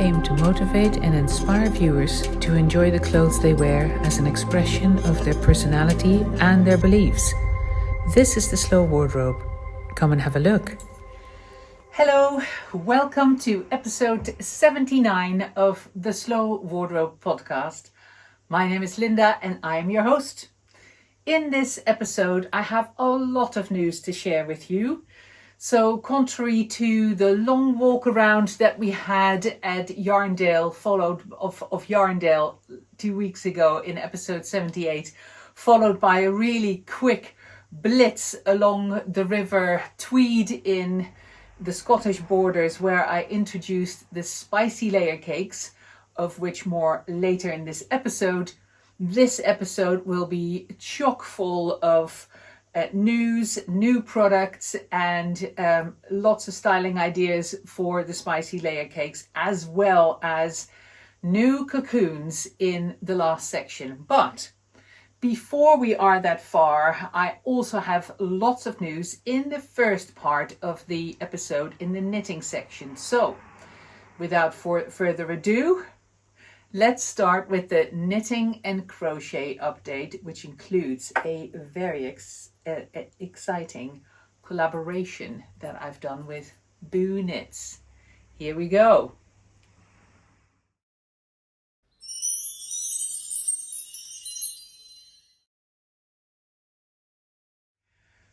aim to motivate and inspire viewers to enjoy the clothes they wear as an expression of their personality and their beliefs. This is the Slow Wardrobe. Come and have a look. Hello, welcome to episode 79 of the Slow Wardrobe podcast. My name is Linda and I am your host. In this episode, I have a lot of news to share with you. So contrary to the long walk around that we had at Yarndale, followed of Yarndale 2 weeks ago in episode 78, followed by a really quick blitz along the River Tweed in the Scottish borders, where I introduced the spicy layer cakes, of which more later in this episode. This episode will be chock full of news, new products, and lots of styling ideas for the spicy layer cakes, as well as new cocoons in the last section. But before we are that far, I also have lots of news in the first part of the episode in the knitting section. So without further ado, let's start with the knitting and crochet update, which includes a very exciting collaboration that I've done with BooKnits. Here we go.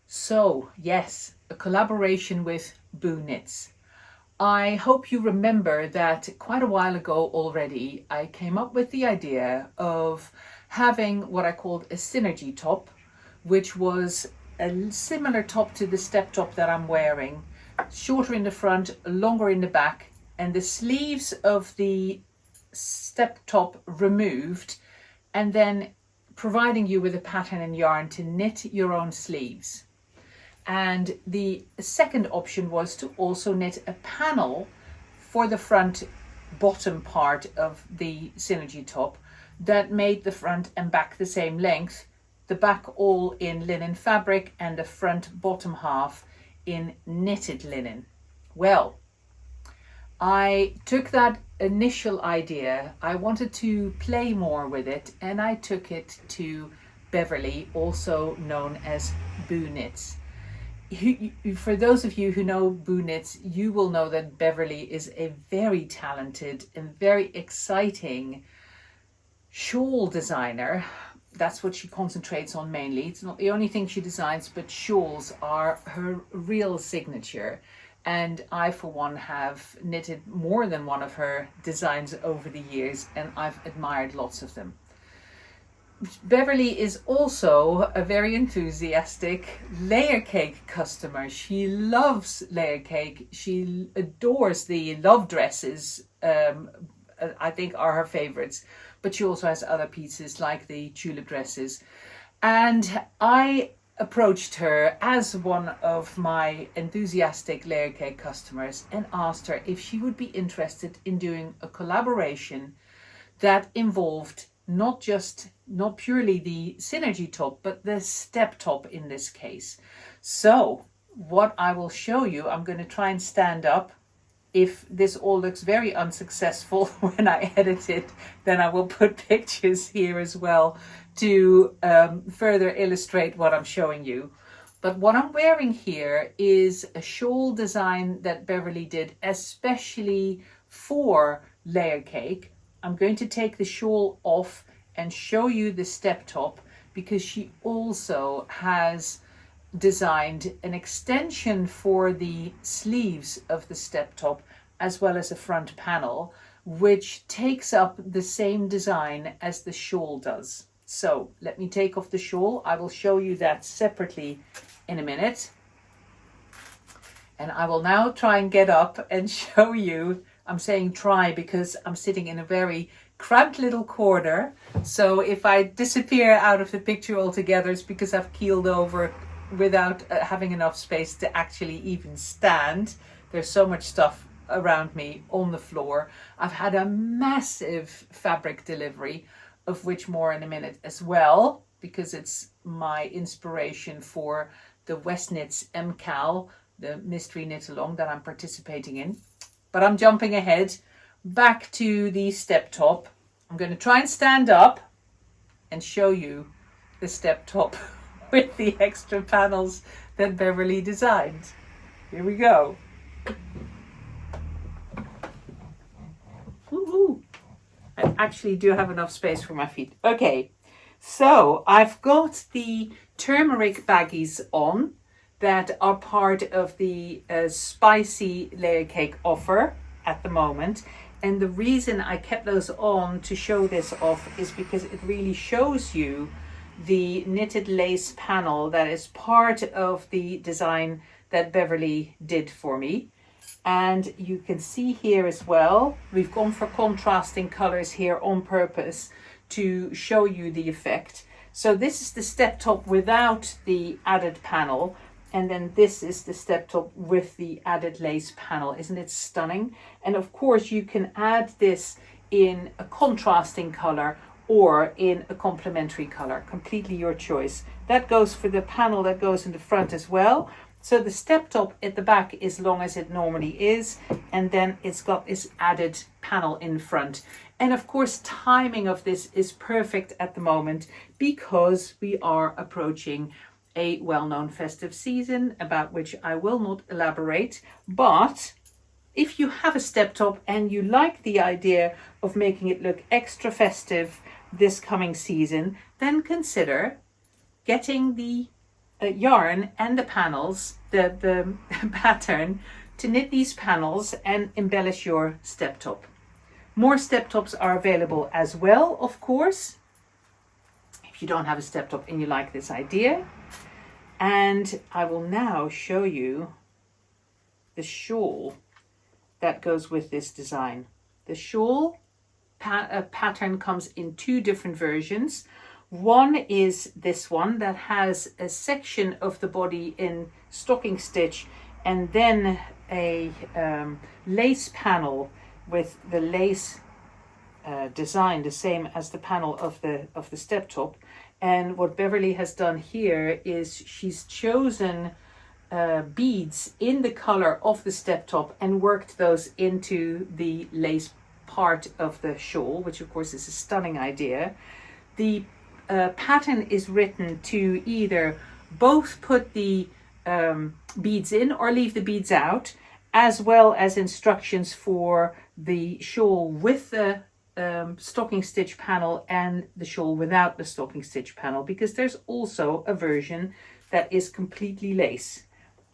So yes, a collaboration with BooKnits. I hope you remember that quite a while ago already, I came up with the idea of having what I called a synergy top, which was a similar top to the step top that I'm wearing, shorter in the front, longer in the back, and the sleeves of the step top removed, and then providing you with a pattern and yarn to knit your own sleeves. And the second option was to also knit a panel for the front bottom part of the synergy top that made the front and back the same length, the back all in linen fabric and the front bottom half in knitted linen. Well, I took that initial idea, I wanted to play more with it, and I took it to Beverly, also known as BooKnits. For those of you who know BooKnits, you will know that Beverly is a very talented and very exciting shawl designer. That's what she concentrates on mainly. It's not the only thing she designs, but shawls are her real signature. And I, for one, have knitted more than one of her designs over the years, and I've admired lots of them. Beverly is also a very enthusiastic Layercake customer. She loves Layercake. She adores the love dresses, I think are her favorites. But she also has other pieces like the Tulip dresses. And I approached her as one of my enthusiastic Layercake customers and asked her if she would be interested in doing a collaboration that involved not purely the synergy top, but the step top in this case. So what I will show you, I'm going to try and stand up. If this all looks very unsuccessful when I edit it, then I will put pictures here as well to further illustrate what I'm showing you. But what I'm wearing here is a shawl design that Beverly did especially for Layercake. I'm going to take the shawl off and show you the step top, because she also has designed an extension for the sleeves of the step top as well as a front panel, which takes up the same design as the shawl does. So let me take off the shawl. I will show you that separately in a minute. And I will now try and get up and show you. I'm saying try because I'm sitting in a very cramped little corner. So if I disappear out of the picture altogether, it's because I've keeled over without having enough space to actually even stand. There's so much stuff around me on the floor. I've had a massive fabric delivery, of which more in a minute as well, because it's my inspiration for the West Knits MCAL, the mystery knit along that I'm participating in. But I'm jumping ahead. back to the step top. I'm going to try and stand up and show you the step top with the extra panels that Beverly designed. Here we go. Woohoo! I actually do have enough space for my feet. Okay, so I've got the Turmeric baggies on that are part of the spicy layer cake offer at the moment. And the reason I kept those on to show this off is because it really shows you the knitted lace panel that is part of the design that Beverly did for me. And you can see here as well, we've gone for contrasting colors here on purpose to show you the effect. So this is the step top without the added panel. And then this is the step top with the added lace panel. Isn't it stunning? And of course you can add this in a contrasting color or in a complementary color, completely your choice. That goes for the panel that goes in the front as well. So the step top at the back is long as it normally is, and then it's got this added panel in front. And of course, timing of this is perfect at the moment because we are approaching a well-known festive season about which I will not elaborate. But if you have a step top and you like the idea of making it look extra festive this coming season, then consider getting the yarn and the panels, the pattern to knit these panels and embellish your step top. More step tops are available as well, of course, if you don't have a step top and you like this idea. And I will now show you the shawl that goes with this design. The shawl pattern comes in two different versions. One is this one that has a section of the body in stocking stitch and then a lace panel with the lace design the same as the panel of the step top. And what Beverly has done here is she's chosen beads in the color of the step top and worked those into the lace part of the shawl, which of course is a stunning idea. The pattern is written to either both put the beads in or leave the beads out, as well as instructions for the shawl with the stocking stitch panel and the shawl without the stocking stitch panel, because there's also a version that is completely lace.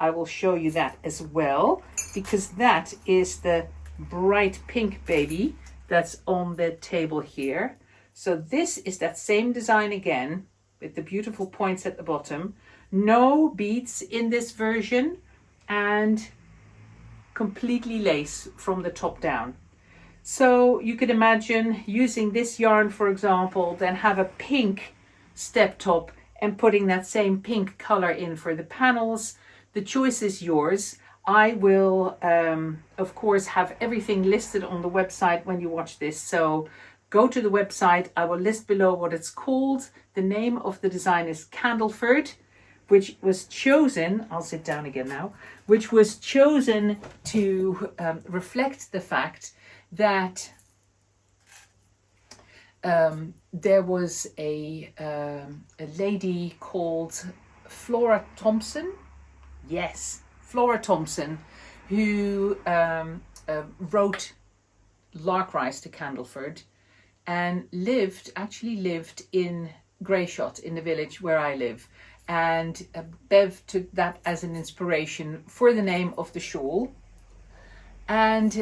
I will show you that as well, because that is the bright pink baby that's on the table here. So this is that same design again with the beautiful points at the bottom. No beads in this version and completely lace from the top down. So you could imagine using this yarn, for example, then have a pink step top and putting that same pink color in for the panels. The choice is yours. I will, of course, have everything listed on the website when you watch this. So go to the website. I will list below what it's called. The name of the design is Candleford, which was chosen, I'll sit down again now, which was chosen to reflect the fact that there was a lady called Flora Thompson. Yes, Flora Thompson, who wrote Lark Rise to Candleford and actually lived in Greyshot, in the village where I live. And Bev took that as an inspiration for the name of the shawl. And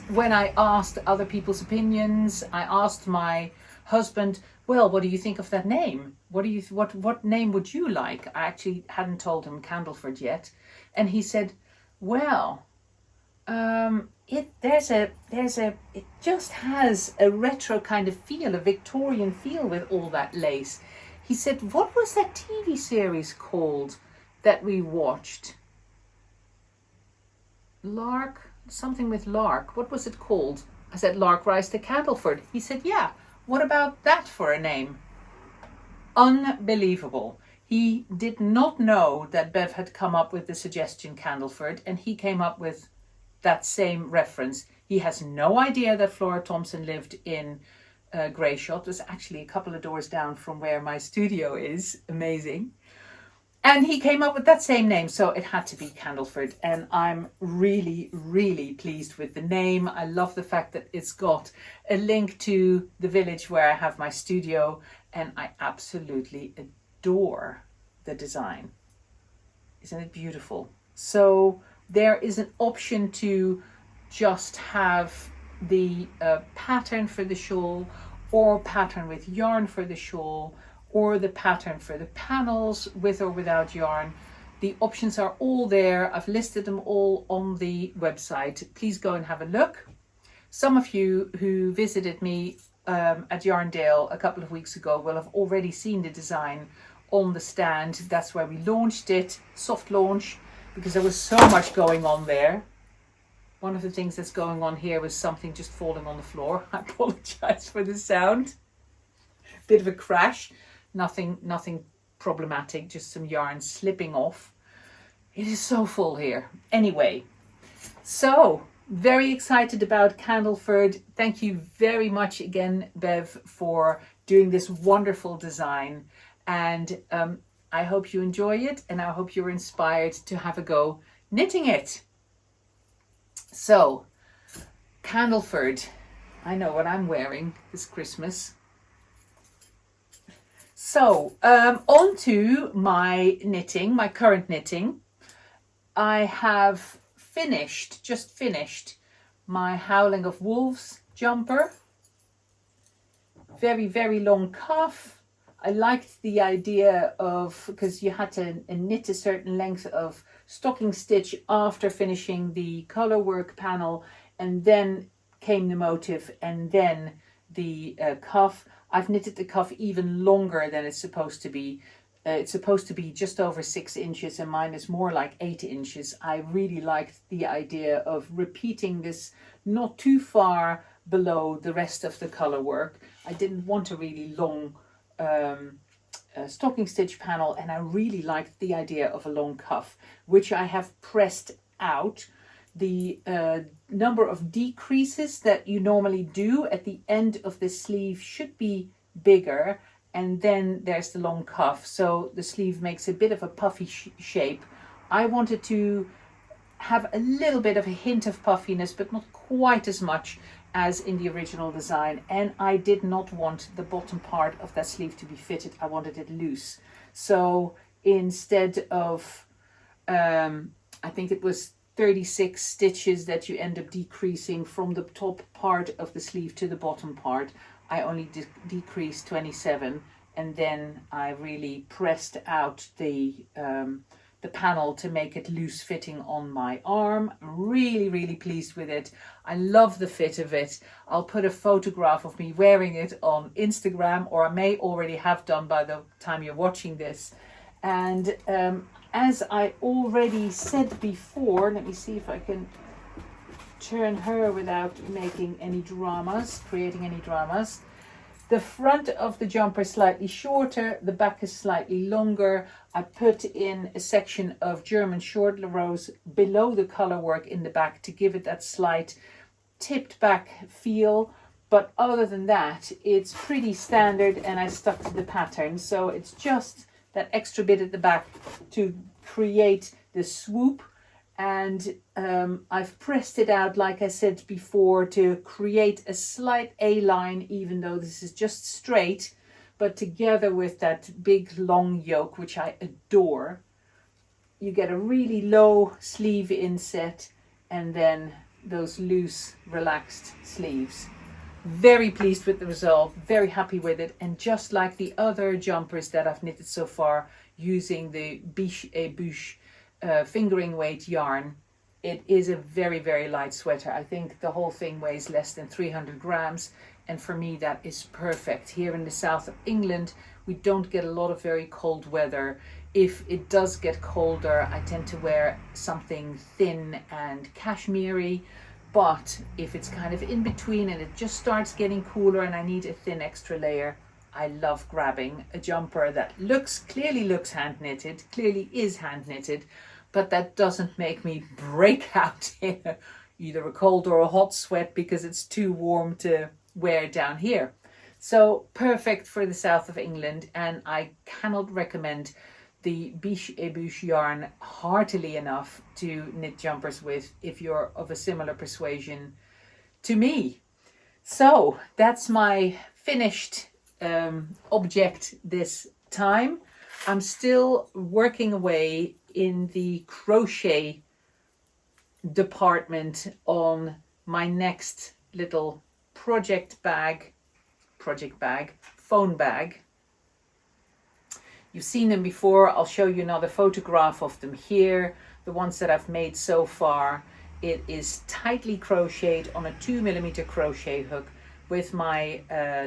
when I asked other people's opinions, I asked my husband, well, what do you think of that name? What name would you like? I actually hadn't told him Candleford yet. And he said, well, it just has a retro kind of feel, a Victorian feel with all that lace. He said, what was that TV series called that we watched? Something with Lark. What was it called? I said, Lark Rise to Candleford. He said, yeah, what about that for a name? Unbelievable. He did not know that Bev had come up with the suggestion Candleford, and he came up with that same reference. He has no idea that Flora Thompson lived in Greyshot. It's actually a couple of doors down from where my studio is. Amazing. And he came up with that same name, so it had to be Candleford. And I'm really, really pleased with the name. I love the fact that it's got a link to the village where I have my studio, and I absolutely adore the design. Isn't it beautiful? So there is an option to just have the pattern for the shawl, or pattern with yarn for the shawl, or the pattern for the panels with or without yarn. The options are all there. I've listed them all on the website. Please go and have a look. Some of you who visited me at Yarndale a couple of weeks ago will have already seen the design on the stand. That's where we launched it, soft launch, because there was so much going on there. One of the things that's going on here was something just falling on the floor. I apologize for the sound. Bit of a crash. Nothing problematic, just some yarn slipping off. It is so full here. Anyway, so very excited about Candleford. Thank you very much again, Bev, for doing this wonderful design. And I hope you enjoy it, and I hope you're inspired to have a go knitting it. So, Candleford, I know what I'm wearing this Christmas. So, on to my knitting, my current knitting. I have just finished my Howling of Wolves jumper. Very, very long cuff. I liked the idea of, because you had to knit a certain length of stocking stitch after finishing the color work panel, and then came the motif, and then the cuff. I've knitted the cuff even longer than it's supposed to be. It's supposed to be just over 6 inches, and mine is more like 8 inches. I really liked the idea of repeating this not too far below the rest of the color work. I didn't want a really long stocking stitch panel, and I really liked the idea of a long cuff, which I have pressed out. The number of decreases that you normally do at the end of the sleeve should be bigger, and then there's the long cuff, so the sleeve makes a bit of a puffy shape. I wanted to have a little bit of a hint of puffiness, but not quite as much as in the original design, and I did not want the bottom part of that sleeve to be fitted. I wanted it loose. So instead of I think it was 36 stitches that you end up decreasing from the top part of the sleeve to the bottom part, I only decreased 27, and then I really pressed out the panel to make it loose fitting on my arm. Really, really pleased with it. I love the fit of it. I'll put a photograph of me wearing it on Instagram, or I may already have done by the time you're watching this. And as I already said before, let me see if I can turn her without making any dramas, creating any dramas. The front of the jumper is slightly shorter, the back is slightly longer. I put in a section of German short rows below the color work in the back to give it that slight tipped back feel. But other than that, it's pretty standard, and I stuck to the pattern. So it's just that extra bit at the back to create the swoop. And I've pressed it out, like I said before, to create a slight A-line, even though this is just straight, but together with that big long yoke, which I adore, you get a really low sleeve inset, and then those loose, relaxed sleeves. Very pleased with the result, very happy with it. And just like the other jumpers that I've knitted so far, using the Biche et Bûche fingering weight yarn, it is a very, very light sweater. I think the whole thing weighs less than 300 grams, and for me that is perfect. Here in the south of England, we don't get a lot of very cold weather. If it does get colder, I tend to wear something thin and cashmere, but if it's kind of in between and it just starts getting cooler and I need a thin extra layer, I love grabbing a jumper that clearly looks hand knitted, clearly is hand knitted, but that doesn't make me break out in a, either a cold or a hot sweat because it's too warm to wear down here. So perfect for the south of England, and I cannot recommend the Biche et Bouche yarn heartily enough to knit jumpers with if you're of a similar persuasion to me. So that's my finished object this time. I'm still working away in the crochet department on my next little phone bag. You've seen them before. I'll show you another photograph of them here. The ones that I've made so far. It is tightly crocheted on a 2mm crochet hook with my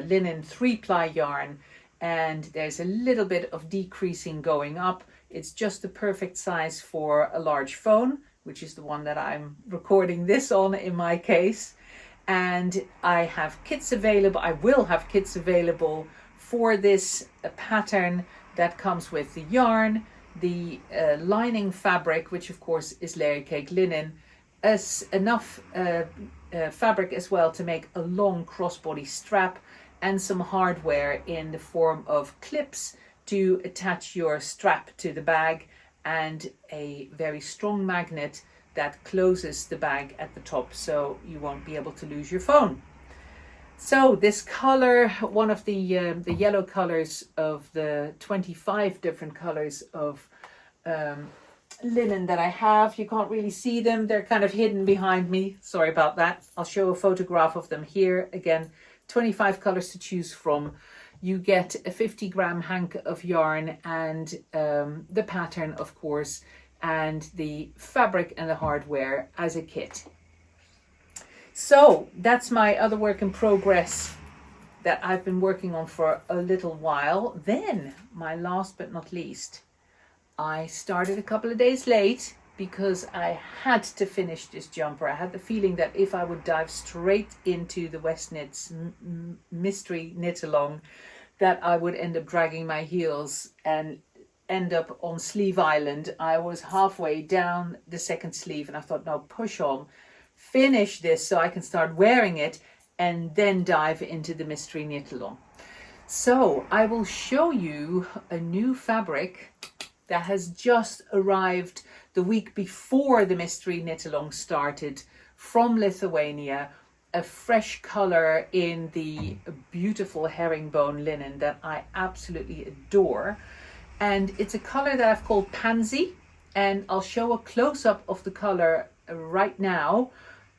linen 3-ply yarn, and there's a little bit of decreasing going up. It's just the perfect size for a large phone, which is the one that I'm recording this on in my case. And I have kits available. I will have kits available for this pattern that comes with the yarn, the lining fabric, which of course is Layercake linen, as enough fabric as well to make a long crossbody strap, and some hardware in the form of clips to attach your strap to the bag, and a very strong magnet that closes the bag at the top so you won't be able to lose your phone. So this color, one of the yellow colors of the 25 different colors of linen that I have, you can't really see them, they're kind of hidden behind me, sorry about that. I'll show a photograph of them here. Again, 25 colors to choose from. You get a 50-gram hank of yarn and the pattern, of course, and the fabric and the hardware as a kit. So that's my other work in progress that I've been working on for a little while. Then, my last but not least, I started a couple of days late because I had to finish this jumper. I had the feeling that if I would dive straight into the West Knits mystery knit along, that I would end up dragging my heels and end up on Sleeve Island. I was halfway down the second sleeve and I thought, no, push on, finish this so I can start wearing it and then dive into the mystery knit along. So I will show you a new fabric that has just arrived the week before the mystery knit along started from Lithuania. A fresh color in the beautiful herringbone linen that I absolutely adore. And it's a color that I've called Pansy, and I'll show a close-up of the color right now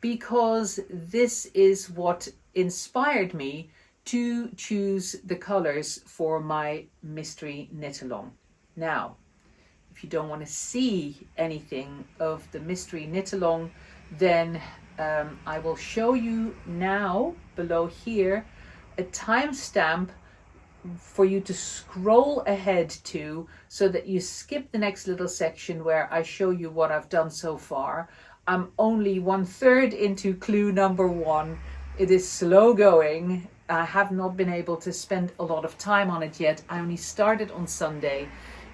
because this is what inspired me to choose the colors for my mystery knit along. Now, if you don't want to see anything of the mystery knit along, then I will show you now below here a timestamp for you to scroll ahead to so that you skip the next little section where I show you what I've done so far. I'm only 1/3 into clue number 1. It is slow going. I have not been able to spend a lot of time on it yet. I only started on Sunday.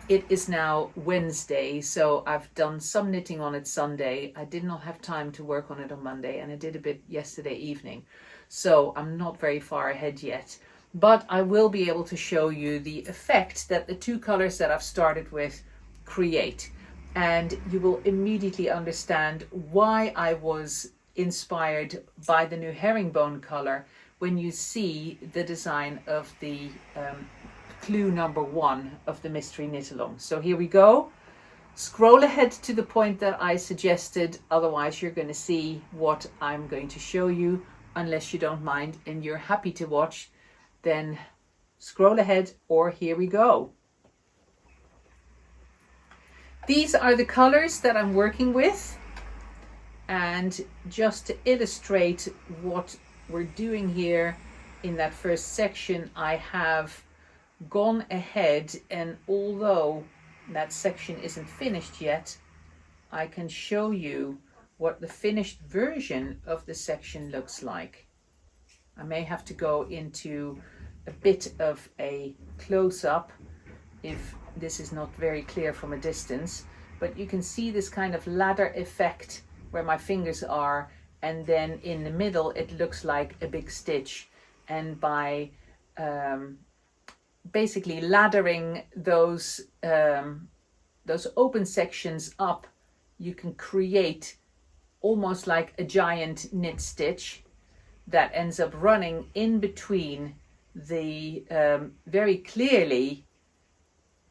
It is now Wednesday, so I've done some knitting on it Sunday. I did not have time to work on it on Monday, and I did a bit yesterday evening. So I'm not very far ahead yet. But I will be able to show you the effect that the two colors that I've started with create. And you will immediately understand why I was inspired by the new herringbone color when you see the design of the clue number 1 of the mystery knit along. So here we go. Scroll ahead to the point that I suggested, otherwise you're going to see what I'm going to show you. Unless you don't mind and you're happy to watch, then scroll ahead, or here we go. These are the colors that I'm working with, and just to illustrate what we're doing here in that first section, I have gone ahead, and although that section isn't finished yet, I can show you what the finished version of the section looks like. I may have to go into a bit of a close-up if this is not very clear from a distance, but you can see this kind of ladder effect where my fingers are, and then in the middle it looks like a big stitch. And by basically laddering those open sections up, you can create almost like a giant knit stitch that ends up running in between the very clearly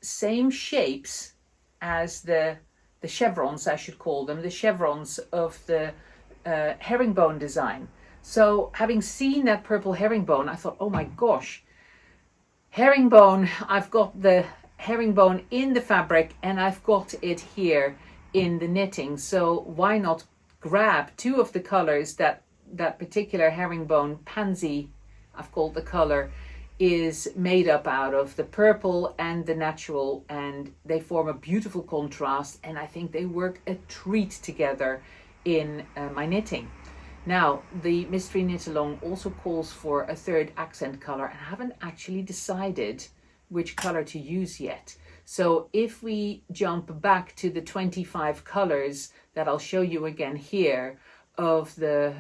same shapes as the chevrons, I should call them, the chevrons of the herringbone design. So having seen that purple herringbone, I thought, oh my gosh, herringbone, I've got the herringbone in the fabric and I've got it here in the knitting. So why not grab two of the colors that particular herringbone pansy, I've called the color, is made up out of, the purple and the natural, and they form a beautiful contrast, and I think they work a treat together in my knitting. Now, the Mystery Knit Along also calls for a third accent color, and I haven't actually decided which color to use yet. So if we jump back to the 25 colors that I'll show you again here of the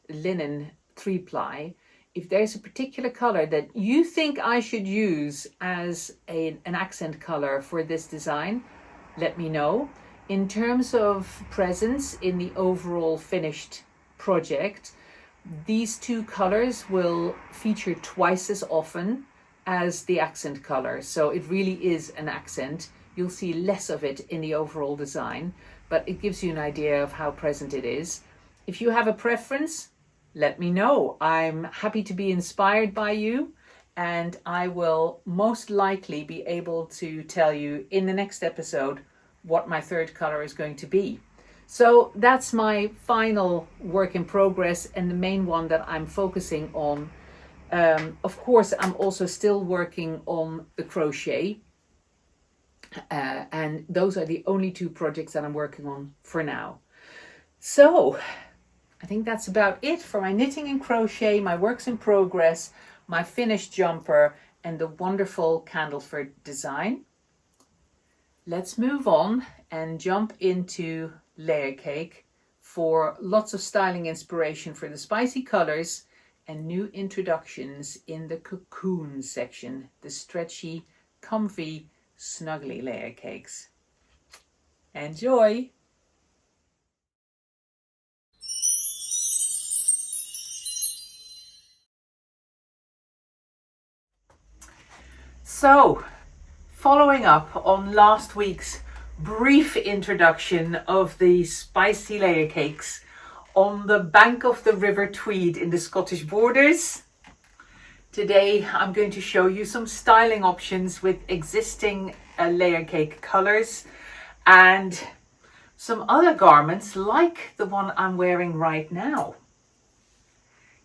linen 3-ply, if there's a particular color that you think I should use as an accent color for this design, let me know. In terms of presence in the overall finished project, these two colors will feature twice as often as the accent color. So it really is an accent. You'll see less of it in the overall design, but it gives you an idea of how present it is. If you have a preference, let me know. I'm happy to be inspired by you, and I will most likely be able to tell you in the next episode what my third color is going to be. So that's my final work in progress and the main one that I'm focusing on. Of course, I'm also still working on the crochet, and those are the only two projects that I'm working on for now. So I think that's about it for my knitting and crochet, my works in progress, my finished jumper, and the wonderful Candleford design. Let's move on and jump into Layercake for lots of styling inspiration for the spicy colors and new introductions in the Cocoon section, the stretchy, comfy, snuggly Layercakes. Enjoy! So, following up on last week's brief introduction of the spicy Layercakes on the bank of the River Tweed in the Scottish borders, today I'm going to show you some styling options with existing Layercake colours and some other garments like the one I'm wearing right now.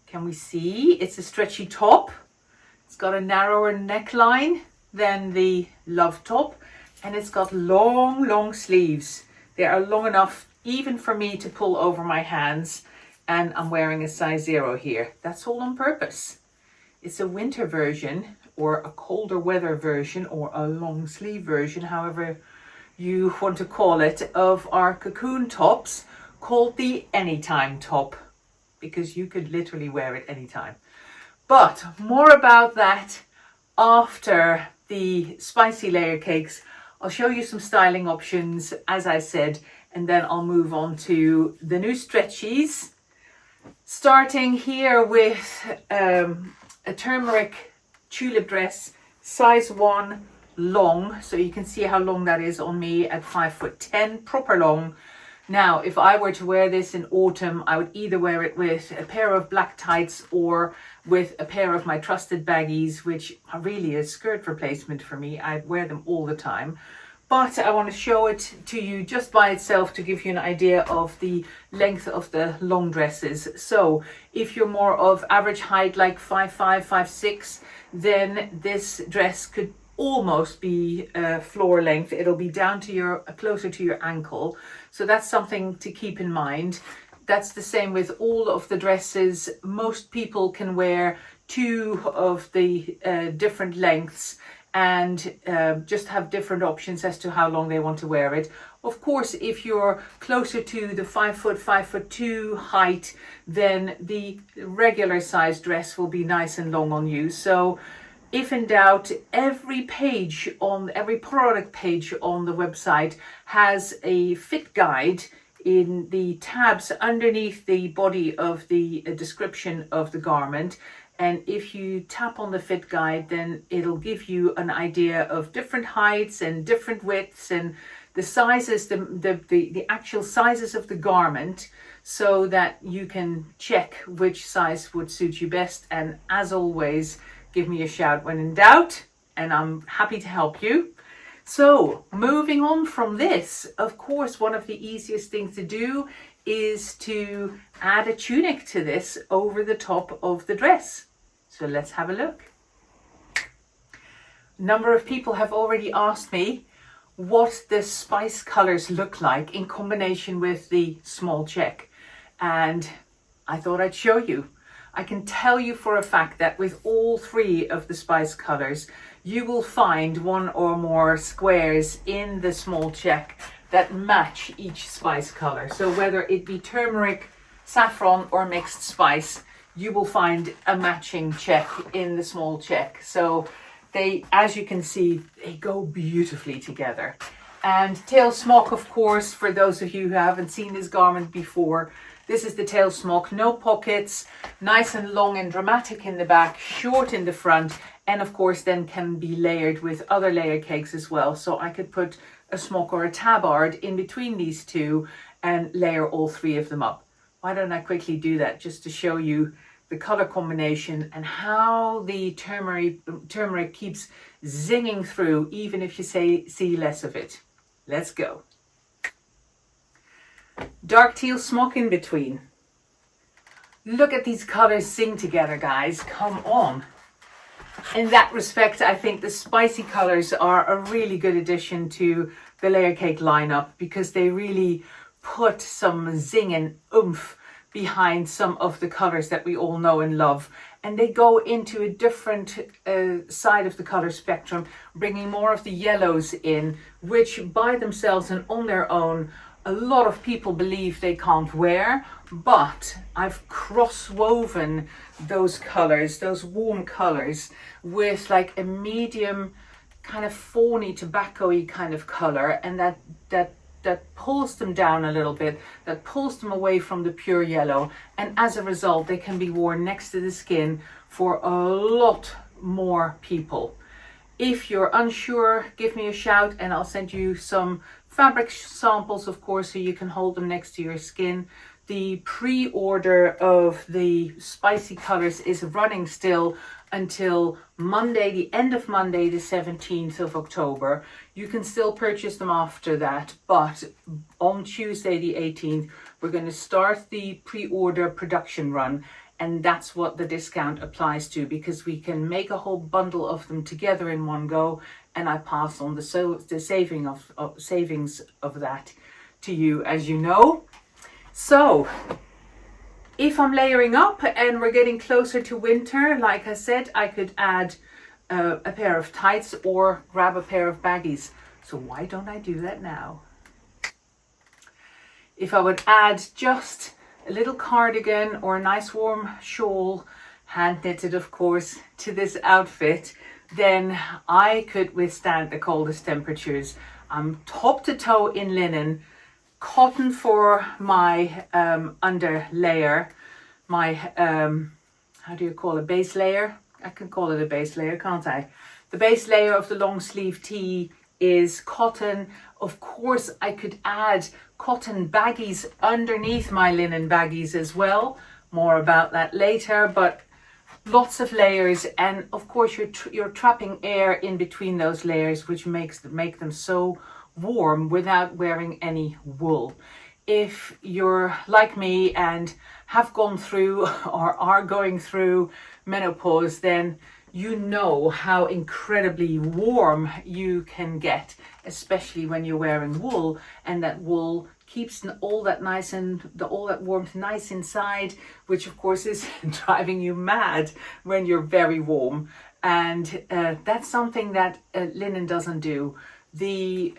Can we see? It's a stretchy top. It's got a narrower neckline than the love top, and it's got long sleeves. They are long enough even for me to pull over my hands, and I'm wearing a size 0 here. That's all on purpose. It's a winter version or a colder weather version or a long sleeve version, however you want to call it, of our Cocoon tops, called the Anytime top, because you could literally wear it anytime. But more about that after the spicy Layercakes. I'll show you some styling options, as I said, and then I'll move on to the new stretchies. Starting here with a turmeric tulip dress, size 1, long. So you can see how long that is on me at 5'10", proper long. Now, if I were to wear this in autumn, I would either wear it with a pair of black tights or with a pair of my trusted baggies, which are really a skirt replacement for me. I wear them all the time. But I want to show it to you just by itself to give you an idea of the length of the long dresses. So if you're more of average height, like 5'5", 5'6", then this dress could almost be floor length. It'll be down to your closer to your ankle. So that's something to keep in mind. That's the same with all of the dresses. Most people can wear 2 of the different lengths and just have different options as to how long they want to wear it. Of course, if you're closer to the 5 foot, 5'2" height, then the regular size dress will be nice and long on you. So if in doubt, every product page on the website has a fit guide in the tabs underneath the body of the description of the garment. And if you tap on the fit guide, then it'll give you an idea of different heights and different widths and the sizes, the actual sizes of the garment, so that you can check which size would suit you best. And as always, give me a shout when in doubt, and I'm happy to help you. So moving on from this, of course, one of the easiest things to do is to add a tunic to this over the top of the dress. So let's have a look. A number of people have already asked me what the spice colors look like in combination with the small check, and I thought I'd show you. I can tell you for a fact that with all three of the spice colors, you will find one or more squares in the small check that match each spice color. So whether it be turmeric, saffron or mixed spice, you will find a matching check in the small check. So they, as you can see, they go beautifully together. And tail smock, of course, for those of you who haven't seen this garment before, this is the tail smock, no pockets, nice and long and dramatic in the back, short in the front, and of course then can be layered with other layer cakes as well. So I could put a smock or a tabard in between these two and layer all three of them up. Why don't I quickly do that just to show you the color combination and how the turmeric keeps zinging through even if you see less of it. Let's go. Dark teal smock in between. Look at these colors sing together, guys. Come on. In that respect, I think the spicy colors are a really good addition to the Layercake lineup because they really put some zing and oomph behind some of the colors that we all know and love. And they go into a different side of the color spectrum, bringing more of the yellows in, which by themselves and on their own, a lot of people believe they can't wear, but I've cross-woven those colors, those warm colors, with like a medium kind of fawny, tobacco-y kind of color, and that pulls them down a little bit, that pulls them away from the pure yellow, and as a result they can be worn next to the skin for a lot more people. If you're unsure, give me a shout and I'll send you some fabric samples, of course, so you can hold them next to your skin. The pre-order of the spicy colors is running still until Monday, the end of Monday, the 17th of October. You can still purchase them after that, but on Tuesday, the 18th, we're going to start the pre-order production run. And that's what the discount applies to, because we can make a whole bundle of them together in one go, and I pass on the savings of that to you, as you know. So if I'm layering up and we're getting closer to winter, like I said, I could add a pair of tights or grab a pair of baggies. So why don't I do that now? If I would add just a little cardigan or a nice warm shawl, hand knitted of course, to this outfit, then I could withstand the coldest temperatures. I'm top to toe in linen, cotton for my under layer, my how do you call it, base layer? I can call it a base layer, can't I? The base layer of the long sleeve tee is cotton. Of course I could add cotton baggies underneath my linen baggies as well. More about that later, but lots of layers, and of course you're trapping air in between those layers, which make them so warm without wearing any wool. If you're like me and have gone through or are going through menopause, then you know how incredibly warm you can get, especially when you're wearing wool, and that wool keeps all that warmth nice inside, which of course is driving you mad when you're very warm. And that's something that linen doesn't do. The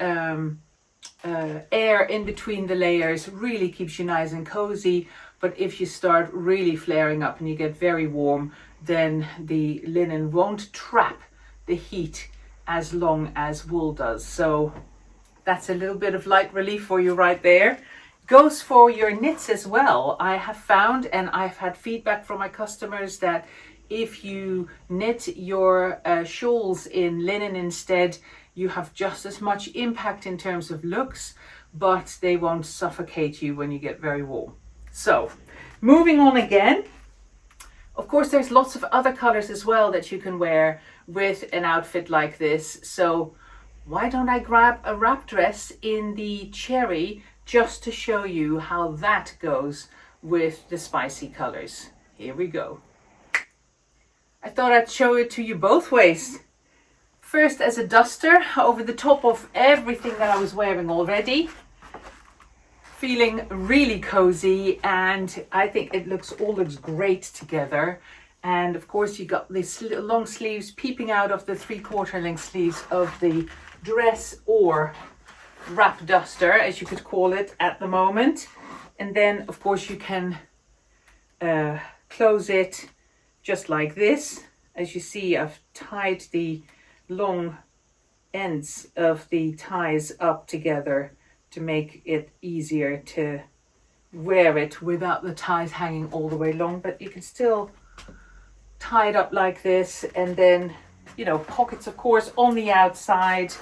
air in between the layers really keeps you nice and cozy. But if you start really flaring up and you get very warm, then the linen won't trap the heat as long as wool does. So that's a little bit of light relief for you right there. Goes for your knits as well. I have found, and I've had feedback from my customers, that if you knit your shawls in linen instead, you have just as much impact in terms of looks, but they won't suffocate you when you get very warm. So moving on again. Of course, there's lots of other colors as well that you can wear with an outfit like this. So why don't I grab a wrap dress in the cherry just to show you how that goes with the spicy colors. Here we go. I thought I'd show it to you both ways. First as a duster over the top of everything that I was wearing already. Feeling really cozy, and I think it all looks great together. And of course you got these little long sleeves peeping out of the 3/4 length sleeves of the dress, or wrap duster as you could call it at the moment. And then of course you can close it just like this. As you see, I've tied the long ends of the ties up together to make it easier to wear it without the ties hanging all the way long, but you can still tie it up like this. And then, you know, pockets of course on the outside,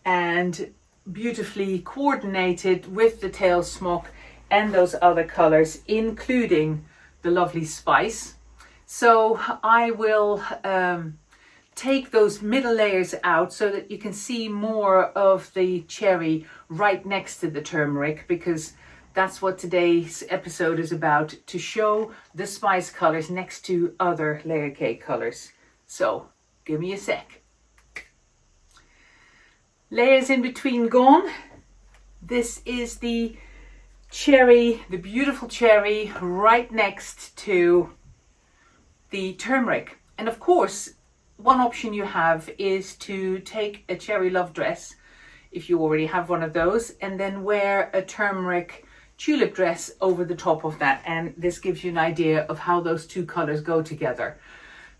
and beautifully coordinated with the tail smock and those other colors, including the lovely spice. So I will take those middle layers out so that you can see more of the cherry right next to the turmeric, because that's what today's episode is about, to show the spice colors next to other layer cake colors. So give me a sec. Layers in between gone. This is the cherry, the beautiful cherry right next to the turmeric. And of course, one option you have is to take a cherry love dress, if you already have one of those, and then wear a turmeric tulip dress over the top of that. And this gives you an idea of how those two colors go together.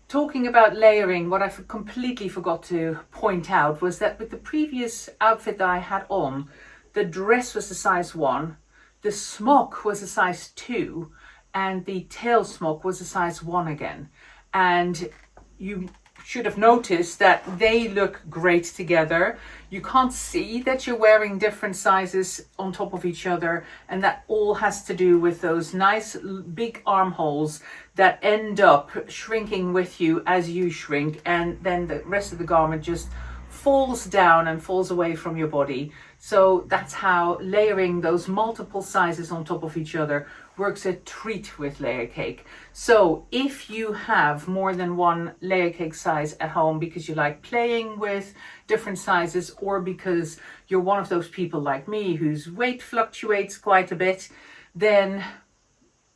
Talking about layering, what I completely forgot to point out was that with the previous outfit that I had on, the dress was a size 1, the smock was a size 2, and the tail smock was a size 1 again. And you should have noticed that they look great together. You can't see that you're wearing different sizes on top of each other, and that all has to do with those nice big armholes that end up shrinking with you as you shrink, and then the rest of the garment just falls down and falls away from your body. So that's how layering those multiple sizes on top of each other works a treat with layer cake. So if you have more than one layer cake size at home because you like playing with different sizes, or because you're one of those people like me whose weight fluctuates quite a bit, then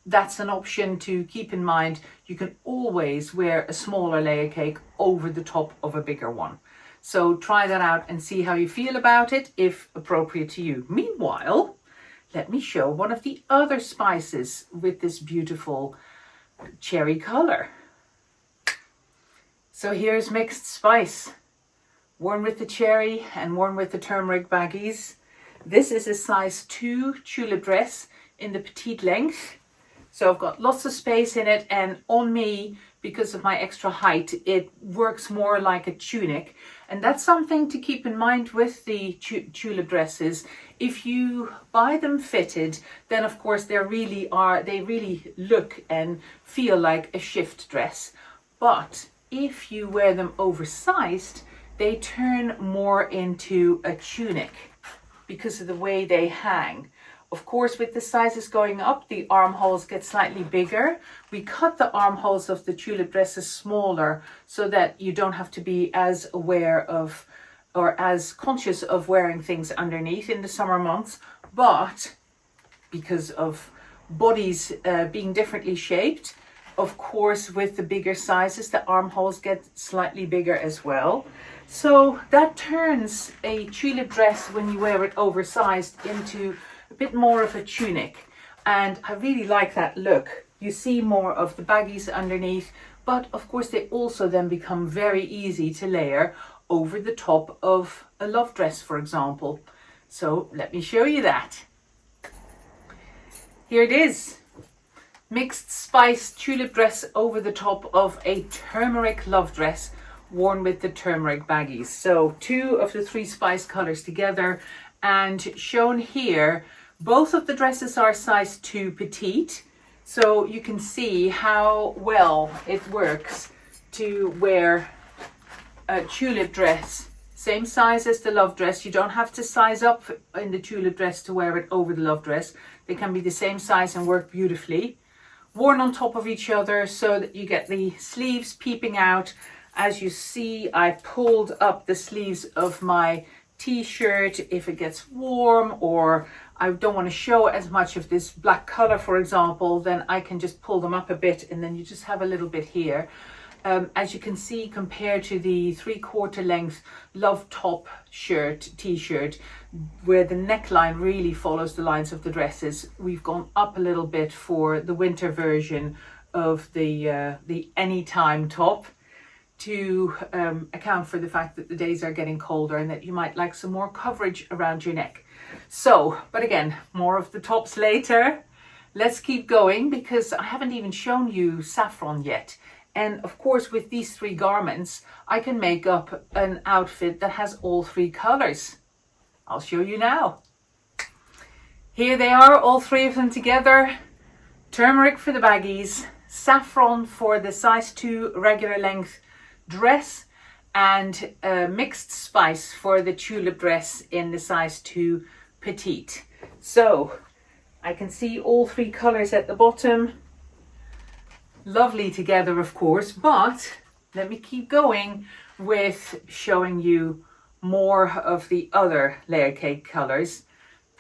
that's an option to keep in mind. You can always wear a smaller layer cake over the top of a bigger one. So try that out and see how you feel about it, if appropriate to you. Meanwhile, let me show one of the other spices with this beautiful cherry color. So here's mixed spice, worn with the cherry and worn with the turmeric baggies. This is a size 2 tulip dress in the petite length. So I've got lots of space in it, and on me, because of my extra height, it works more like a tunic. And that's something to keep in mind with the tulip dresses. If you buy them fitted, then of course they really look and feel like a shift dress. But if you wear them oversized, they turn more into a tunic because of the way they hang. Of course, with the sizes going up, the armholes get slightly bigger. We cut the armholes of the tulip dresses smaller so that you don't have to be as aware of or as conscious of wearing things underneath in the summer months. But because of bodies being differently shaped, of course, with the bigger sizes, the armholes get slightly bigger as well. So that turns a tulip dress, when you wear it oversized, into a bit more of a tunic. And I really like that look. You see more of the baggies underneath, but of course they also then become very easy to layer over the top of a love dress, for example. So let me show you that. Here it is. Mixed spice tulip dress over the top of a turmeric love dress worn with the turmeric baggies. So 2 of the 3 spice colors together, and shown here, both of the dresses are size 2 petite. So you can see how well it works to wear a tulip dress. Same size as the love dress. You don't have to size up in the tulip dress to wear it over the love dress. They can be the same size and work beautifully. Worn on top of each other so that you get the sleeves peeping out. As you see, I pulled up the sleeves of my t-shirt if it gets warm, or I don't want to show as much of this black color, for example, then I can just pull them up a bit, and then you just have a little bit here. As you can see, compared to the 3/4 length love top shirt, t-shirt, where the neckline really follows the lines of the dresses, we've gone up a little bit for the winter version of the anytime top, to account for the fact that the days are getting colder and that you might like some more coverage around your neck. So, but again, more of the tops later. Let's keep going, because I haven't even shown you Saffron yet. And of course, with these 3 garments, I can make up an outfit that has all 3 colors. I'll show you now. Here they are, all 3 of them together. Turmeric for the baggies, Saffron for the size 2 regular length dress, and mixed spice for the tulip dress in the size 2 petite. So I can see all 3 colors at the bottom. Lovely together, of course, but let me keep going with showing you more of the other Layercake colors.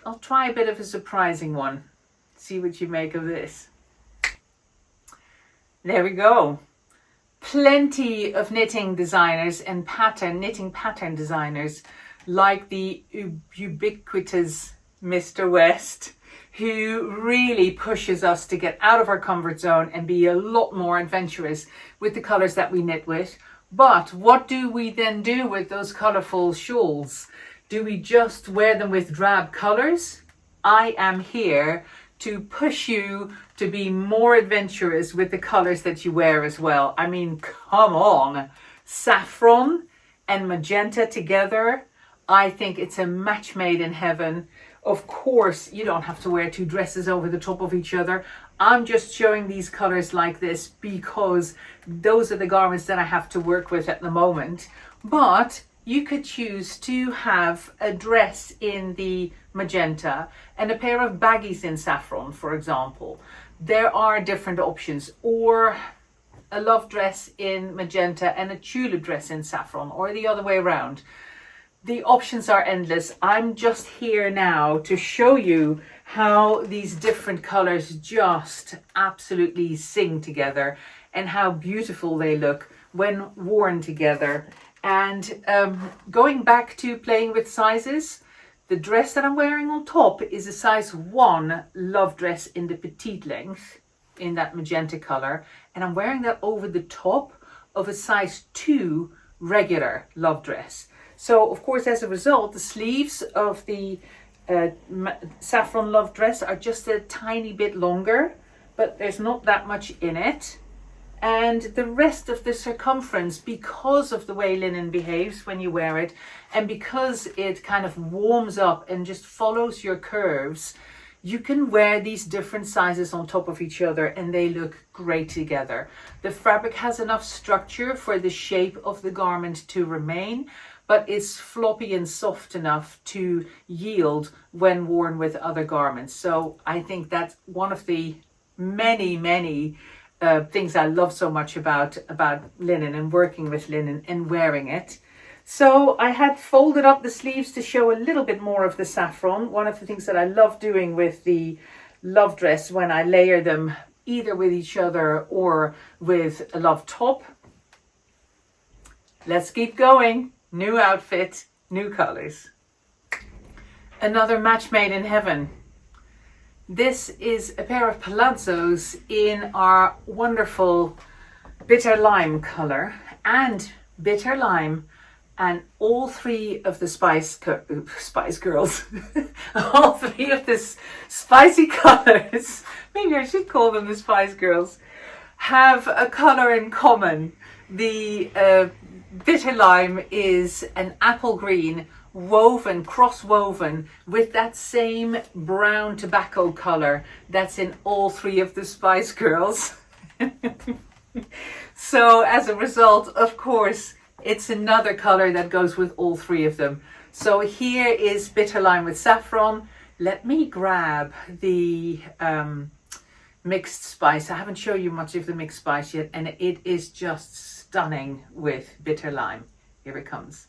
I'll try a bit of a surprising one. See what you make of this. There we go. Plenty of knitting designers and knitting pattern designers like the ubiquitous Mr. West, who really pushes us to get out of our comfort zone and be a lot more adventurous with the colors that we knit with. But what do we then do with those colorful shawls? Do we just wear them with drab colors? I am here to push you to be more adventurous with the colors that you wear as well. I mean, come on. Saffron and magenta together, I think it's a match made in heaven. Of course, you don't have to wear 2 dresses over the top of each other. I'm just showing these colors like this because those are the garments that I have to work with at the moment. But you could choose to have a dress in the magenta and a pair of baggies in saffron, for example. There are different options, or a love dress in magenta and a tulip dress in saffron, or the other way around. The options are endless. I'm just here now to show you how these different colors just absolutely sing together and how beautiful they look when worn together. And going back to playing with sizes, the dress that I'm wearing on top is a size 1 love dress in the petite length in that magenta color, and I'm wearing that over the top of a size 2 regular love dress. So of course, as a result, the sleeves of the saffron love dress are just a tiny bit longer, but there's not that much in it. And the rest of the circumference, because of the way linen behaves when you wear it, and because it kind of warms up and just follows your curves, you can wear these different sizes on top of each other and they look great together. The fabric has enough structure for the shape of the garment to remain, but it's floppy and soft enough to yield when worn with other garments. So I think that's one of the many things I love so much about linen and working with linen and wearing it. So I had folded up the sleeves to show a little bit more of the saffron. One of the things that I love doing with the love dress when I layer them either with each other or with a love top. Let's keep going. New outfit, new colors. Another match made in heaven. This is a pair of palazzos in our wonderful bitter lime color, and bitter lime and all three of the Spice Girls, all three of the spicy colors, maybe I should call them the Spice Girls, have a color in common. The bitter lime is an apple green woven, cross woven with that same brown tobacco color that's in all three of the Spice Girls. So as a result, of course, it's another color that goes with all three of them. So here is bitter lime with saffron. Let me grab the mixed spice. I haven't shown you much of the mixed spice yet, and it is just stunning with bitter lime. Here it comes.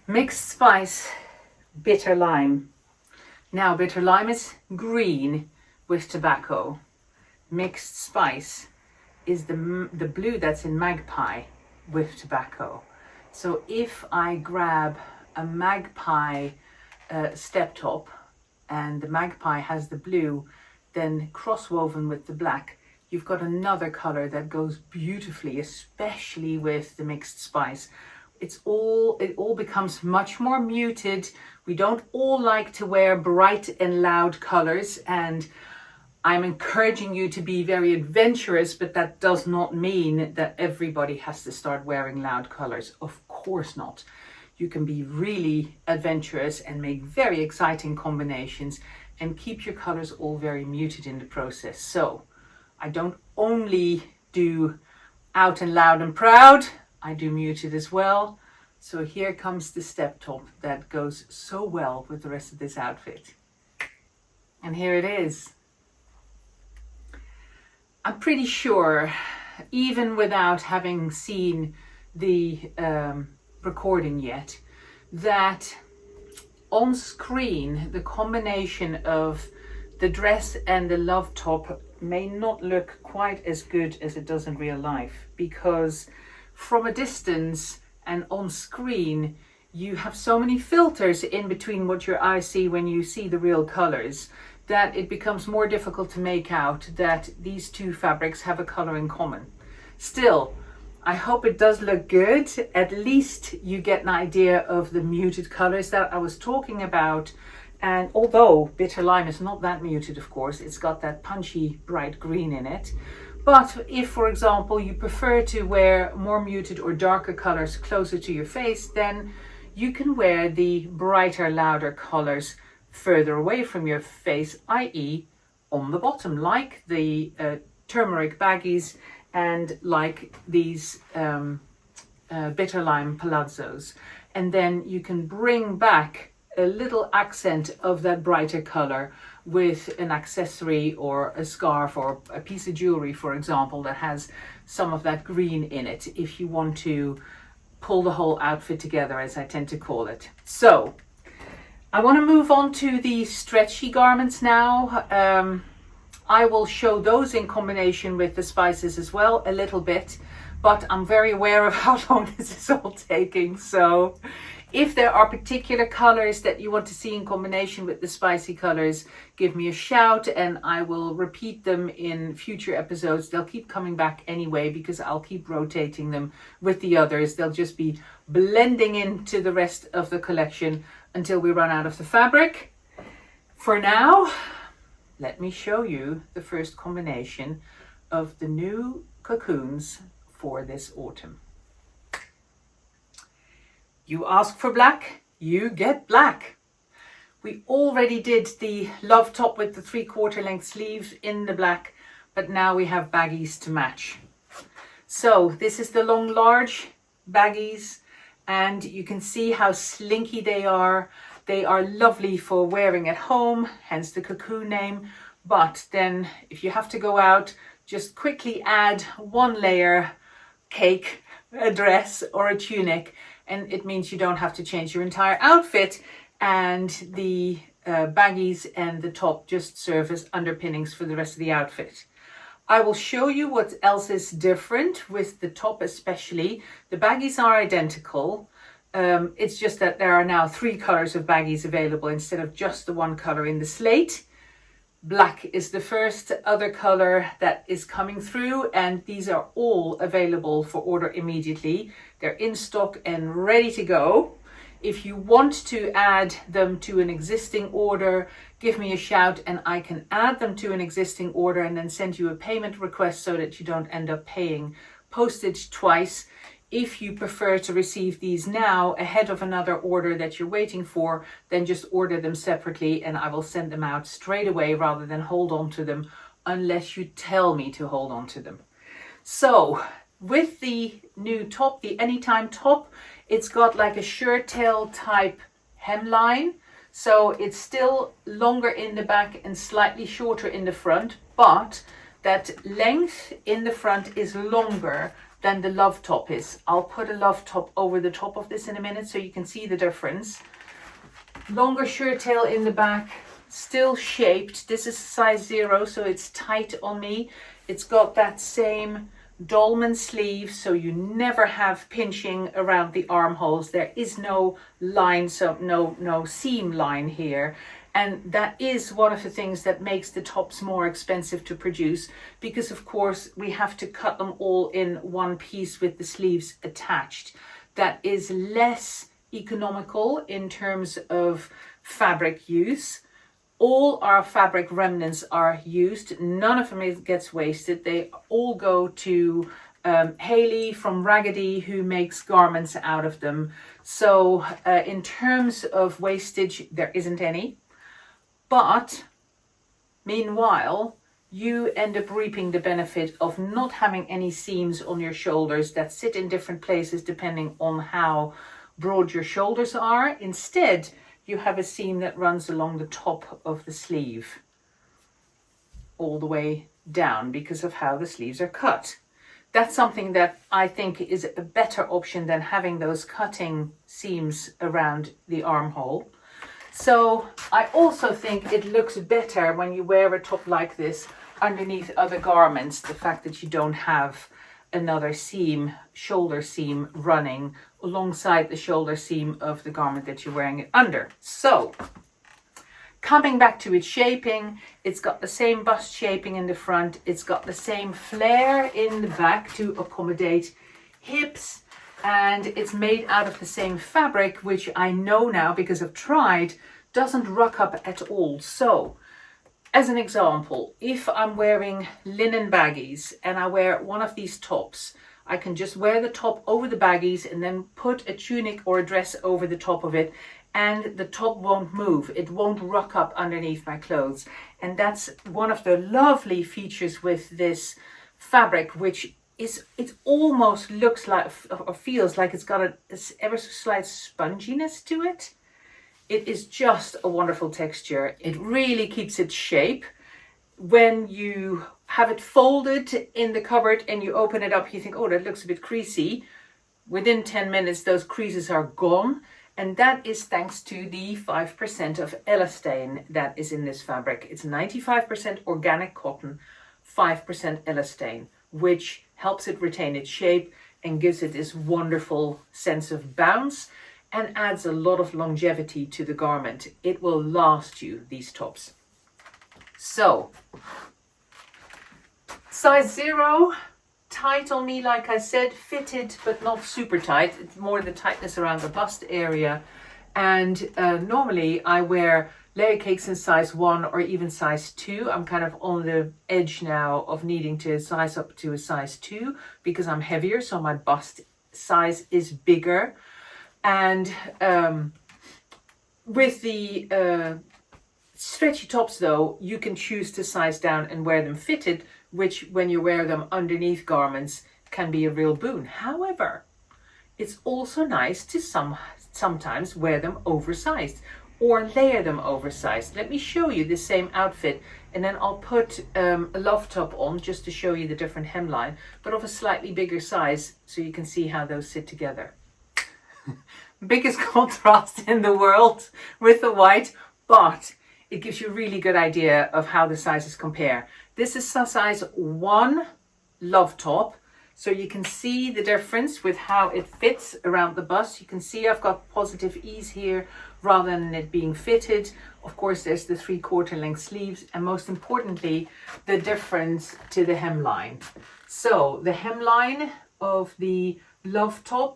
Mixed spice, bitter lime. Now bitter lime is green with tobacco. Mixed spice is the blue that's in magpie with tobacco. So if I grab a magpie step top and the magpie has the blue, then cross woven with the black, you've got another color that goes beautifully, especially with the mixed spice. It all becomes much more muted. We don't all like to wear bright and loud colors, and I'm encouraging you to be very adventurous, but that does not mean that everybody has to start wearing loud colors. Of course not. You can be really adventurous and make very exciting combinations and keep your colors all very muted in the process. So I don't only do out and loud and proud, I do muted as well. So here comes the step top that goes so well with the rest of this outfit. And here it is. I'm pretty sure, even without having seen the recording yet, that on screen the combination of the dress and the love top may not look quite as good as it does in real life, because from a distance and on screen you have so many filters in between what your eyes see when you see the real colors, that it becomes more difficult to make out that these two fabrics have a color in common. Still, I hope it does look good. At least you get an idea of the muted colors that I was talking about. And although bitter lime is not that muted, of course, it's got that punchy bright green in it. But if, for example, you prefer to wear more muted or darker colors closer to your face, then you can wear the brighter, louder colors further away from your face, i.e. on the bottom, like the Turmeric baggies and like these bitter lime palazzos. And then you can bring back a little accent of that brighter color with an accessory or a scarf or a piece of jewelry, for example, that has some of that green in it, if you want to pull the whole outfit together, as I tend to call it. So I want to move on to the stretchy garments now. I will show those in combination with the spices as well a little bit, but I'm very aware of how long this is all taking. So if there are particular colors that you want to see in combination with the spicy colors, give me a shout and I will repeat them in future episodes. They'll keep coming back anyway because I'll keep rotating them with the others. They'll just be blending into the rest of the collection until we run out of the fabric. For now, let me show you the first combination of the new Cocoons for this autumn. You ask for black, you get black. We already did the love top with the 3/4 length sleeves in the black, but now we have baggies to match. So this is the long large baggies, and you can see how slinky they are. They are lovely for wearing at home, hence the Cocoon name. But then if you have to go out, just quickly add one layer cake, a dress or a tunic, and it means you don't have to change your entire outfit, and the baggies and the top just serve as underpinnings for the rest of the outfit. I will show you what else is different with the top especially. The baggies are identical. It's just that there are now 3 colors of baggies available instead of just the one color in the slate. Black is the first other color that is coming through, and these are all available for order immediately. They're in stock and ready to go. If you want to add them to an existing order, give me a shout and I can add them to an existing order and then send you a payment request so that you don't end up paying postage twice. If you prefer to receive these now ahead of another order that you're waiting for, then just order them separately and I will send them out straight away rather than hold on to them unless you tell me to hold on to them. So with the new top, the Anytime top, it's got like a shirt tail type hemline. So it's still longer in the back and slightly shorter in the front, but that length in the front is longer than the Love top is. I'll put a Love top over the top of this in a minute so you can see the difference. Longer shirt tail in the back, still shaped. This is size 0, so it's tight on me. It's got that same dolman sleeve, so you never have pinching around the armholes. There is no line, so no seam line here. And that is one of the things that makes the tops more expensive to produce, because of course we have to cut them all in one piece with the sleeves attached. That is less economical in terms of fabric use. All our fabric remnants are used. None of them gets wasted. They all go to Haley from Raggedy, who makes garments out of them. So in terms of wastage, there isn't any. But meanwhile, you end up reaping the benefit of not having any seams on your shoulders that sit in different places depending on how broad your shoulders are. Instead, you have a seam that runs along the top of the sleeve all the way down because of how the sleeves are cut. That's something that I think is a better option than having those cutting seams around the armhole. So I also think it looks better when you wear a top like this underneath other garments, the fact that you don't have another seam, shoulder seam running alongside the shoulder seam of the garment that you're wearing it under. So coming back to its shaping, it's got the same bust shaping in the front, it's got the same flare in the back to accommodate hips, and it's made out of the same fabric, which I know now because I've tried doesn't ruck up at all. So as an example, if I'm wearing linen baggies and I wear one of these tops, I can just wear the top over the baggies and then put a tunic or a dress over the top of it, and the top won't move. It won't ruck up underneath my clothes. And that's one of the lovely features with this fabric, which is, it almost looks like or feels like it's got a ever so slight sponginess to it. It is just a wonderful texture. It really keeps its shape. When you have it folded in the cupboard and you open it up, you think, oh, that looks a bit creasy. Within 10 minutes, those creases are gone. And that is thanks to the 5% of elastane that is in this fabric. It's 95% organic cotton, 5% elastane, which helps it retain its shape and gives it this wonderful sense of bounce and adds a lot of longevity to the garment. It will last you, these tops. So, size 0, tight on me, like I said, fitted but not super tight. It's more the tightness around the bust area. And normally I wear Layercakes in size 1 or even size 2. I'm kind of on the edge now of needing to size up to a size 2 because I'm heavier, so my bust size is bigger. And with the stretchy tops though, you can choose to size down and wear them fitted, which when you wear them underneath garments can be a real boon. However, it's also nice to sometimes wear them oversized or layer them oversized. Let me show you the same outfit and then I'll put a Love top on just to show you the different hemline, but of a slightly bigger size so you can see how those sit together. Biggest contrast in the world with the white, but it gives you a really good idea of how the sizes compare. This is size 1 love top, so you can see the difference with how it fits around the bust. You can see I've got positive ease here rather than it being fitted. Of course, there's the 3/4 length sleeves, and most importantly, the difference to the hemline. So the hemline of the love top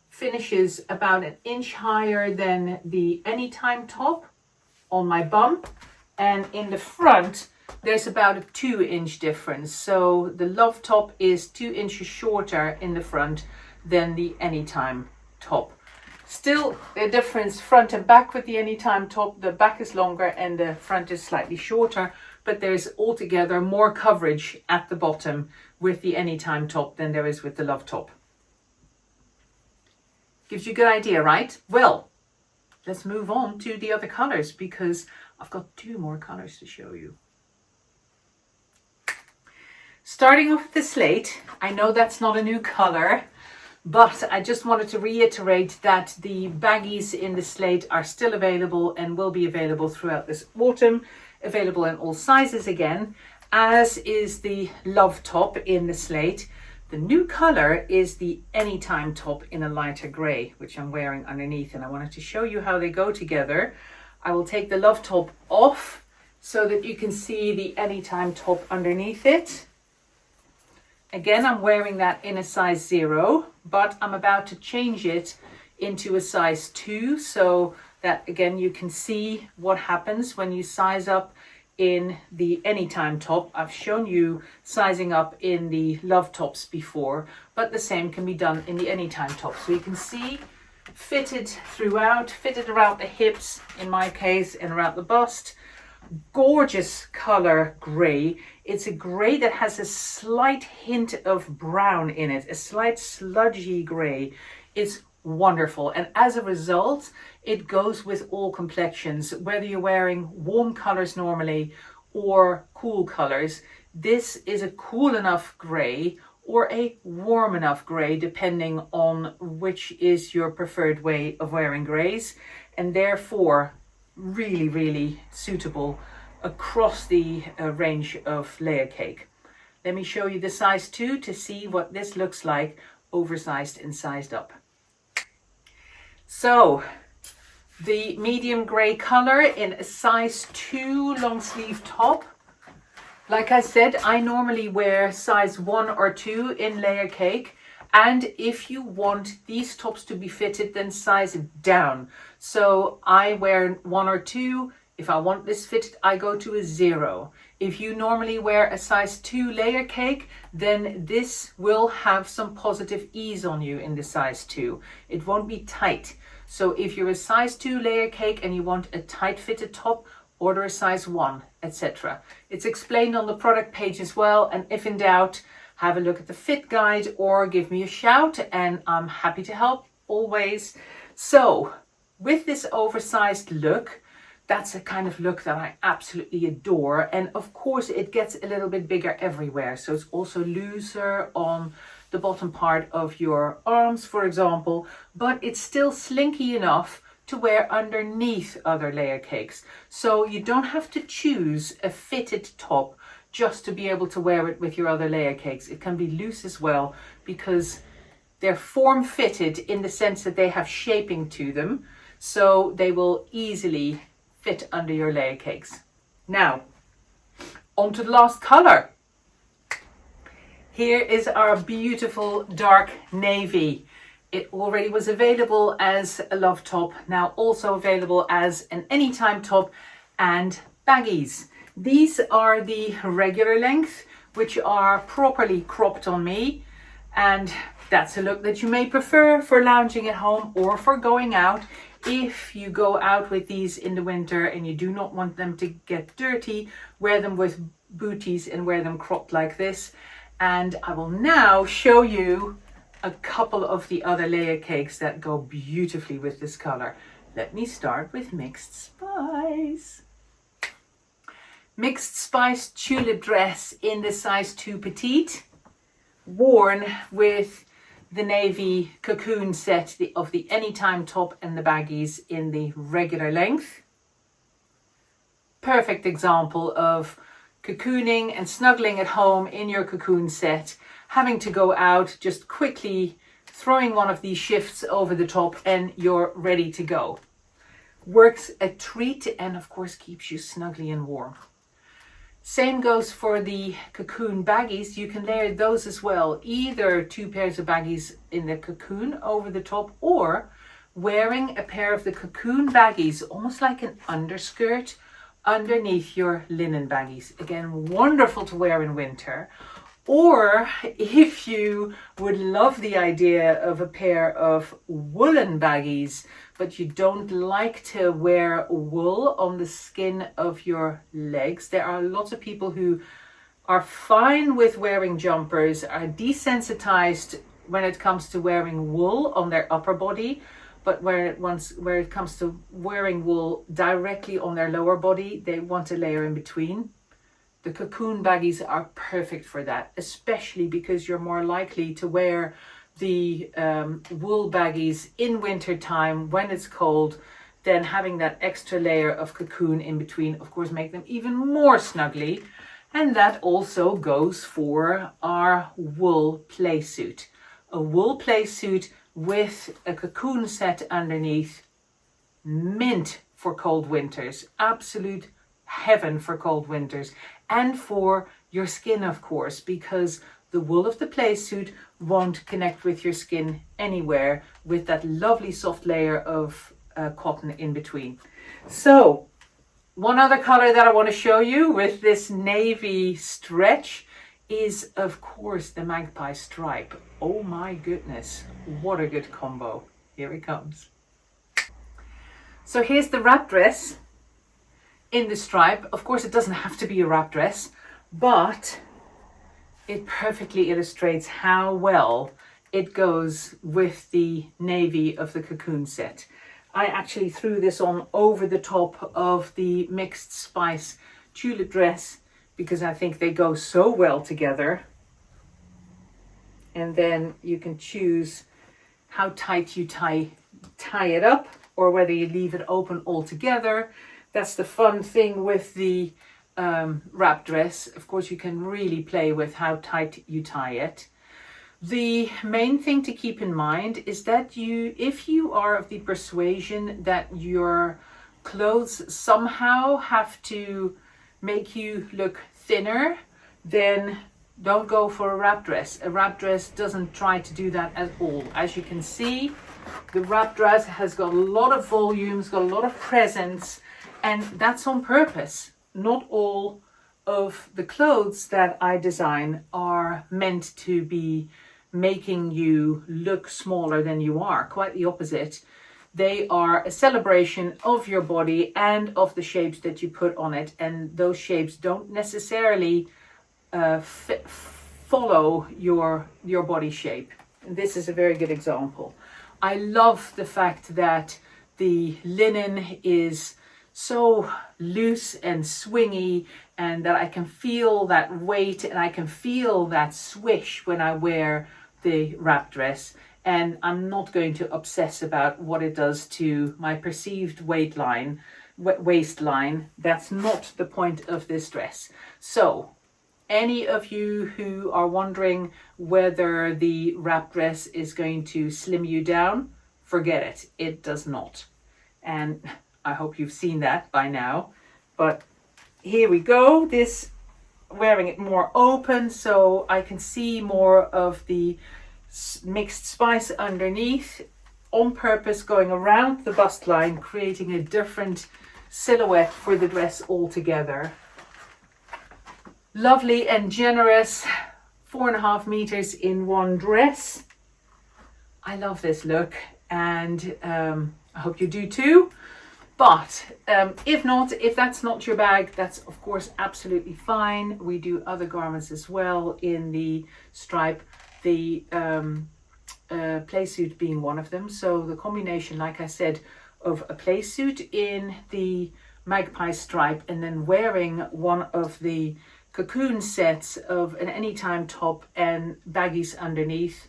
finishes about 1 inch higher than the Anytime top on my bum, and in the front there's about a 2-inch difference. So the love top is 2 inches shorter in the front than the Anytime top. Still a difference front and back with the Anytime top. The back is longer and the front is slightly shorter, but there's altogether more coverage at the bottom with the Anytime top than there is with the love top. Gives you a good idea, right? Well, let's move on to the other colors, because I've got 2 more colors to show you. Starting off with the slate, I know that's not a new color, but I just wanted to reiterate that the baggies in the slate are still available and will be available throughout this autumn, available in all sizes again, as is the love top in the slate. The new color is the Anytime top in a lighter gray, which I'm wearing underneath, and I wanted to show you how they go together. I will take the love top off so that you can see the Anytime top underneath it. Again, I'm wearing that in a size 0, but I'm about to change it into a size 2, so that again you can see what happens when you size up in the Anytime top. I've shown you sizing up in the love tops before, but the same can be done in the Anytime top. So you can see fitted throughout, fitted around the hips in my case and around the bust. Gorgeous color gray. It's a gray that has a slight hint of brown in it, a slight sludgy gray. It's wonderful, and as a result it goes with all complexions, whether you're wearing warm colors normally or cool colors. This is a cool enough gray or a warm enough gray, depending on which is your preferred way of wearing grays, and therefore really suitable across the range of Layercake. Let me show you the size 2 to see what this looks like oversized and sized up. So the medium gray color in a size 2 long sleeve top. Like I said, I normally wear size 1 or 2 in Layercake, and if you want these tops to be fitted, then size it down. So I wear 1 or 2. If I want this fitted, I go to a 0. If you normally wear a size 2 Layercake, then this will have some positive ease on you in the size 2. It won't be tight. So if you're a size 2 Layercake and you want a tight fitted top, order a size 1, etc. It's explained on the product page as well, and if in doubt, have a look at the fit guide or give me a shout and I'm happy to help always. So with this oversized look, that's a kind of look that I absolutely adore. And of course it gets a little bit bigger everywhere. So it's also looser on the bottom part of your arms, for example, but it's still slinky enough to wear underneath other Layercakes. So you don't have to choose a fitted top just to be able to wear it with your other Layercakes. It can be loose as well because they're form fitted in the sense that they have shaping to them. So they will easily fit under your Layercakes. Now, on to the last color. Here is our beautiful dark navy. It already was available as a love top, now also available as an Anytime top and baggies. These are the regular length, which are properly cropped on me, and that's a look that you may prefer for lounging at home or for going out. If you go out with these in the winter and you do not want them to get dirty, wear them with booties and wear them cropped like this. And I will now show you a couple of the other Layercakes that go beautifully with this color. Let me start with Mixed Spice. Mixed Spice tulip dress in the size 2 petite, worn with the navy Cocoon set of the Anytime top and the baggies in the regular length. perfect example of cocooning and snuggling at home in your cocoon set, having to go out, just quickly throwing one of these shifts over the top and you're ready to go. Works a treat and of course keeps you snugly and warm. Same goes for the cocoon baggies. You can layer those as well, either 2 pairs of baggies in the cocoon over the top, or wearing a pair of the cocoon baggies, almost like an underskirt, underneath your linen baggies. Again, wonderful to wear in winter. Or if you would love the idea of a pair of woolen baggies, but you don't like to wear wool on the skin of your legs, there are lots of people who are fine with wearing jumpers, are desensitized when it comes to wearing wool on their upper body, but where it comes to wearing wool directly on their lower body, they want a layer in between. The cocoon baggies are perfect for that, especially because you're more likely to wear the wool baggies in winter time when it's cold. Then having that extra layer of cocoon in between, of course, make them even more snuggly. And that also goes for our wool play suit. A wool play suit with a cocoon set underneath, mint for cold winters, absolute heaven for cold winters, and for your skin, of course, because the wool of the play suit won't connect with your skin anywhere with that lovely soft layer of cotton in between. So one other color that I want to show you with this navy stretch is, of course, the magpie stripe. Oh my goodness, what a good combo. Here it comes. So here's the wrap dress in the stripe. Of course, it doesn't have to be a wrap dress, but it perfectly illustrates how well it goes with the navy of the cocoon set. I actually threw this on over the top of the mixed spice tulip dress because I think they go so well together. And then you can choose how tight you tie it up, or whether you leave it open altogether. That's the fun thing with the wrap dress. Of course, you can really play with how tight you tie it. The main thing to keep in mind is that if you are of the persuasion that your clothes somehow have to make you look thinner, then don't go for a wrap dress. A wrap dress doesn't try to do that at all. As you can see, the wrap dress has got a lot of volume, it's got a lot of presence, and that's on purpose. Not all of the clothes that I design are meant to be making you look smaller than you are. Quite the opposite. They are a celebration of your body and of the shapes that you put on it, and those shapes don't necessarily follow your body shape. And this is a very good example. I love the fact that the linen is so loose and swingy, and that I can feel that weight and I can feel that swish when I wear the wrap dress. And I'm not going to obsess about what it does to my perceived waistline. That's not the point of this dress. So any of you who are wondering whether the wrap dress is going to slim you down, forget it. It does not. And I hope you've seen that by now. But here we go. This, wearing it more open so I can see more of the mixed spice underneath, on purpose going around the bust line, creating a different silhouette for the dress altogether. Lovely and generous, 4.5 meters in one dress. I love this look, and I hope you do too. But if that's not your bag, that's of course absolutely fine. We do other garments as well in the stripe, the play suit being one of them. So the combination, like I said, of a play suit in the magpie stripe and then wearing one of the cocoon sets of an anytime top and baggies underneath,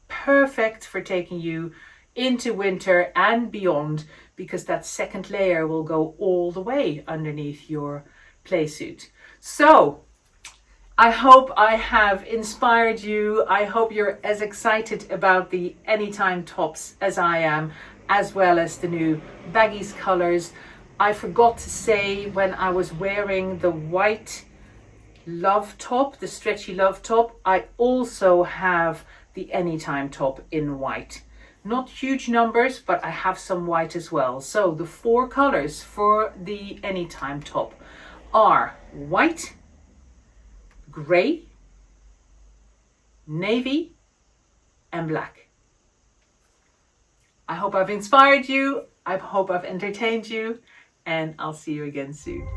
perfect for taking you into winter and beyond, because that second layer will go all the way underneath your playsuit. So I hope I have inspired you. I hope you're as excited about the Anytime tops as I am, as well as the new Baggies colors. I forgot to say, when I was wearing the white love top, the stretchy love top, I also have the Anytime top in white. Not huge numbers, but I have some white as well. So the 4 colors for the Anytime top are white, grey, navy and black. I hope I've inspired you. I hope I've entertained you, and I'll see you again soon.